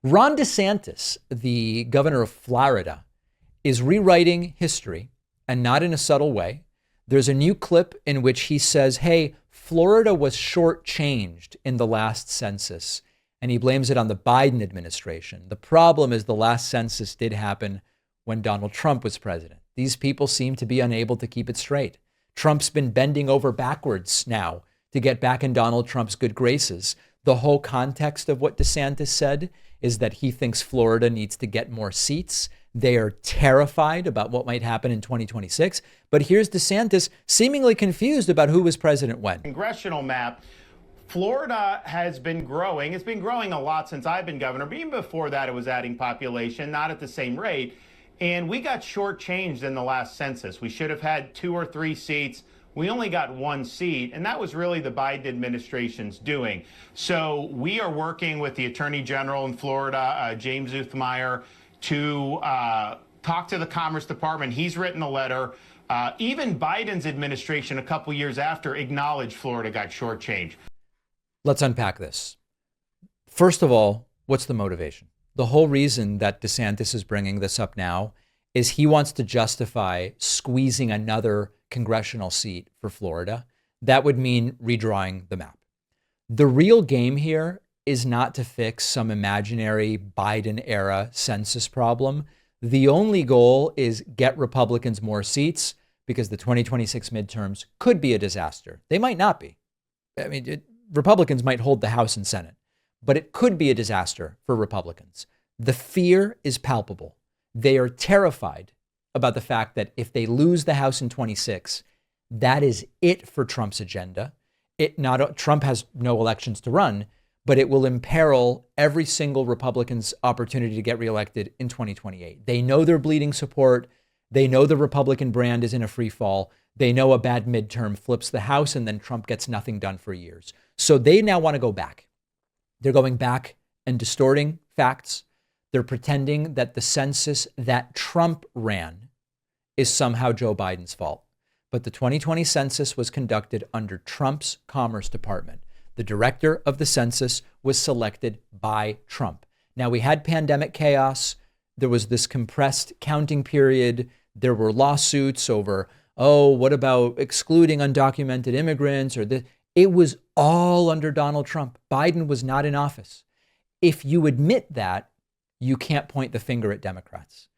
Ron DeSantis, the governor of Florida, is rewriting history, and not in a subtle way. There's a new clip in which he says, hey, Florida was shortchanged in the last census, and he blames it on the Biden administration. The problem is the last census did happen when Donald Trump was president. These people seem to be unable to keep it straight. Trump's been bending over backwards now to get back in Donald Trump's good graces. The whole context of what DeSantis said is that he thinks Florida needs to get more seats. They are terrified about what might happen in 2026. But here's DeSantis seemingly confused about who was president when. Congressional map. Florida has been growing. It's been growing a lot since I've been governor. But even before that, it was adding population, not at the same rate. And we got shortchanged in the last census. We should have had 2 or 3 seats. We only got 1 seat, and that was really the Biden administration's doing. So we are working with the Attorney General in Florida, James Uthmeyer, to talk to the Commerce Department. He's written a letter. Even Biden's administration, a couple years after, acknowledged Florida got shortchanged. Let's unpack this. First of all, what's the motivation? The whole reason that DeSantis is bringing this up now is he wants to justify squeezing another congressional seat for Florida. That would mean redrawing the map. The real game here is not to fix some imaginary Biden era census problem. The only goal is get Republicans more seats, because the 2026 midterms could be a disaster. They might not be. I mean, Republicans might hold the House and Senate, but it could be a disaster for Republicans. The fear is palpable. They are terrified about the fact that if they lose the House in 26, that is it for Trump's agenda. Trump has no elections to run, but it will imperil every single Republican's opportunity to get reelected in 2028. They know they're bleeding support. They know the Republican brand is in a free fall. They know a bad midterm flips the House, and then Trump gets nothing done for years. So they now want to go back. They're going back and distorting facts. They're pretending that the census that Trump ran is somehow Joe Biden's fault. But the 2020 census was conducted under Trump's Commerce Department. The director of the census was selected by Trump. Now, we had pandemic chaos. There was this compressed counting period. There were lawsuits over, what about excluding undocumented immigrants or this? It was all under Donald Trump. Biden was not in office. If you admit that, you can't point the finger at Democrats.